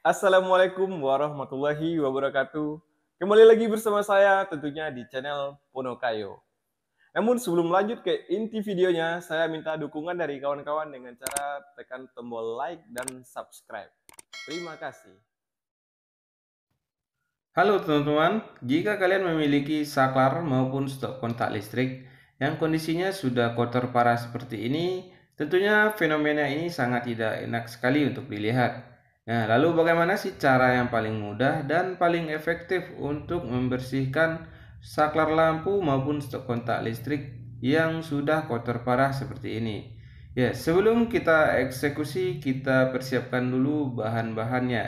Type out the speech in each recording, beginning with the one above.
Assalamualaikum warahmatullahi wabarakatuh. Kembali lagi bersama saya tentunya di channel Ponokayo. Namun sebelum lanjut ke inti videonya, saya minta dukungan dari kawan-kawan dengan cara tekan tombol like dan subscribe. Terima kasih. Halo teman-teman, jika kalian memiliki saklar maupun stok kontak listrik yang kondisinya sudah kotor parah seperti ini, tentunya fenomena ini sangat tidak enak sekali untuk dilihat. Nah, lalu bagaimana sih cara yang paling mudah dan paling efektif untuk membersihkan saklar lampu maupun stok kontak listrik yang sudah kotor parah seperti ini? Ya, sebelum kita eksekusi, kita persiapkan dulu bahan-bahannya.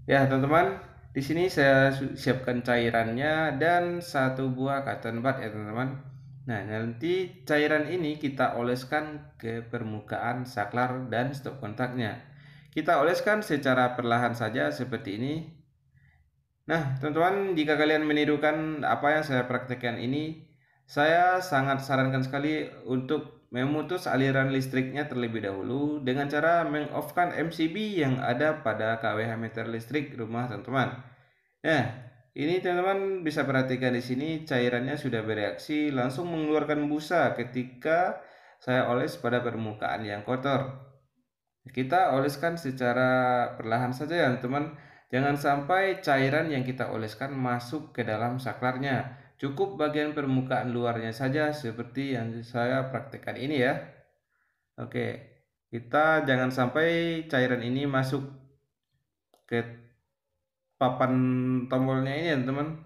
Ya, teman-teman, di sini saya siapkan cairannya dan satu buah cotton bud ya, teman-teman. Nah, nanti cairan ini kita oleskan ke permukaan saklar dan stop kontaknya. Kita oleskan secara perlahan saja seperti ini. Nah, teman-teman, jika kalian menirukan apa yang saya praktekkan ini, saya sangat sarankan sekali untuk memutus aliran listriknya terlebih dahulu dengan cara meng-off-kan MCB yang ada pada KWH meter listrik rumah teman-teman. Nah, ini teman-teman bisa perhatikan di sini cairannya sudah bereaksi langsung mengeluarkan busa ketika saya oles pada permukaan yang kotor. Kita oleskan secara perlahan saja ya teman. Jangan sampai cairan yang kita oleskan masuk ke dalam saklarnya. Cukup bagian permukaan luarnya saja seperti yang saya praktekkan ini ya. Oke, kita jangan sampai cairan ini masuk ke papan tombolnya ini ya teman.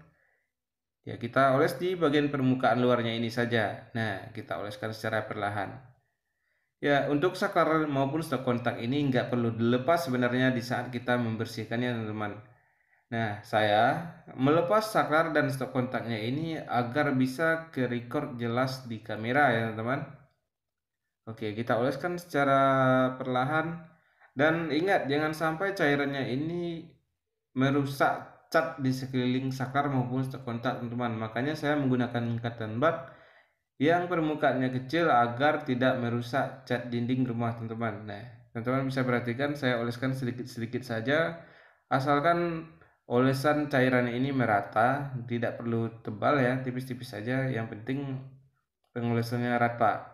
Ya, kita oles di bagian permukaan luarnya ini saja. Nah, kita oleskan secara perlahan. Ya, untuk saklar maupun stok kontak ini nggak perlu dilepas sebenarnya di saat kita membersihkannya, teman-teman. Nah, saya melepas saklar dan stok kontaknya ini agar bisa ke-record jelas di kamera ya, teman-teman. Oke, kita oleskan secara perlahan dan ingat jangan sampai cairannya ini merusak cat di sekeliling saklar maupun stok kontak, teman-teman. Makanya saya menggunakan cotton bud yang permukaannya kecil agar tidak merusak cat dinding rumah teman-teman. Nah, teman-teman bisa perhatikan saya oleskan sedikit-sedikit saja, asalkan olesan cairan ini merata, tidak perlu tebal ya, tipis-tipis saja, yang penting pengolesannya rata.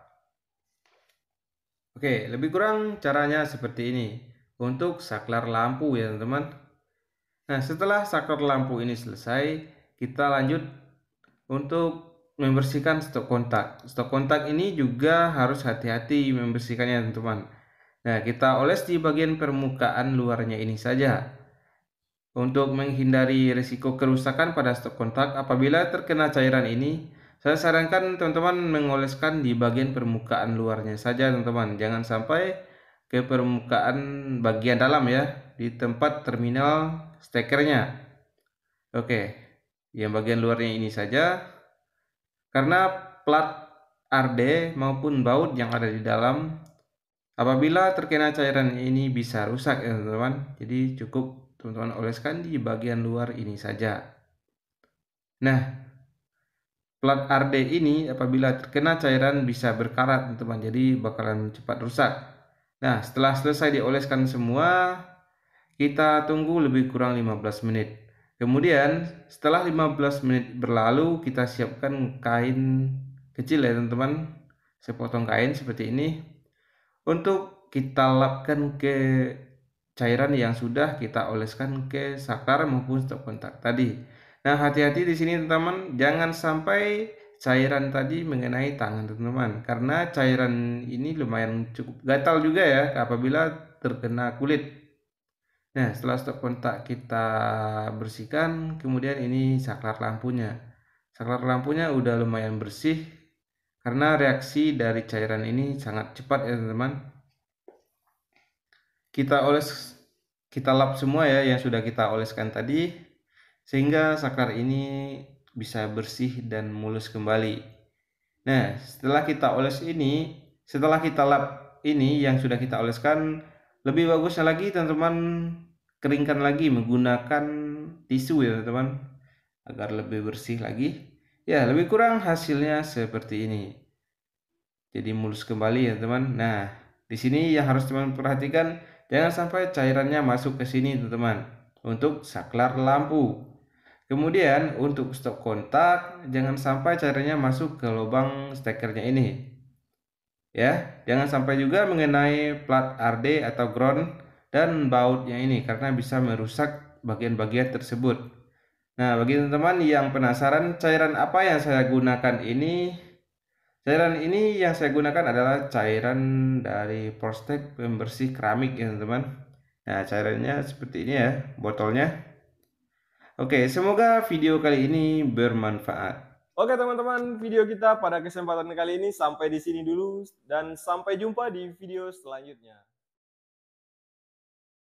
Oke, lebih kurang caranya seperti ini untuk saklar lampu ya teman-teman. Nah, setelah saklar lampu ini selesai, kita lanjut untuk membersihkan stok kontak. Stok kontak ini juga harus hati-hati membersihkannya, teman-teman. Nah, kita oles di bagian permukaan luarnya ini saja. Untuk menghindari risiko kerusakan pada stok kontak apabila terkena cairan ini, saya sarankan teman-teman mengoleskan di bagian permukaan luarnya saja, teman-teman. Jangan sampai ke permukaan bagian dalam ya, di tempat terminal stekernya. Oke, yang bagian luarnya ini saja. Karena plat RD maupun baut yang ada di dalam apabila terkena cairan ini bisa rusak ya teman-teman. Jadi cukup teman-teman oleskan di bagian luar ini saja. Nah, plat RD ini apabila terkena cairan bisa berkarat teman-teman. Jadi bakalan cepat rusak. Nah, setelah selesai dioleskan semua, kita tunggu lebih kurang 15 menit. Kemudian setelah 15 menit berlalu, kita siapkan kain kecil ya teman-teman. Sepotong kain seperti ini untuk kita lapkan ke cairan yang sudah kita oleskan ke saklar maupun stop kontak tadi. Nah, hati-hati di sini teman-teman, jangan sampai cairan tadi mengenai tangan teman-teman, karena cairan ini lumayan cukup gatal juga ya apabila terkena kulit. Nah, setelah stop kontak kita bersihkan, kemudian ini saklar lampunya. Saklar lampunya udah lumayan bersih karena reaksi dari cairan ini sangat cepat ya teman-teman. Kita lap semua ya yang sudah kita oleskan tadi sehingga saklar ini bisa bersih dan mulus kembali. Nah, setelah kita lap ini yang sudah kita oleskan, lebih bagusnya lagi teman-teman keringkan lagi menggunakan tisu ya teman-teman agar lebih bersih lagi. Ya, lebih kurang hasilnya seperti ini. Jadi mulus kembali ya teman. Nah, di sini yang harus teman perhatikan Jangan sampai cairannya masuk ke sini teman-teman untuk saklar lampu. Kemudian untuk stop kontak, jangan sampai cairannya masuk ke lubang stekernya ini. Ya, jangan sampai juga mengenai plat RD atau ground dan bautnya ini karena bisa merusak bagian-bagian tersebut. Nah, bagi teman-teman yang penasaran cairan apa yang saya gunakan ini, cairan ini yang saya gunakan adalah cairan dari Prostek pembersih keramik ya teman-teman. Nah, cairannya seperti ini ya, botolnya. Oke, semoga video kali ini bermanfaat. Oke teman-teman, video kita pada kesempatan kali ini sampai di sini dulu dan sampai jumpa di video selanjutnya.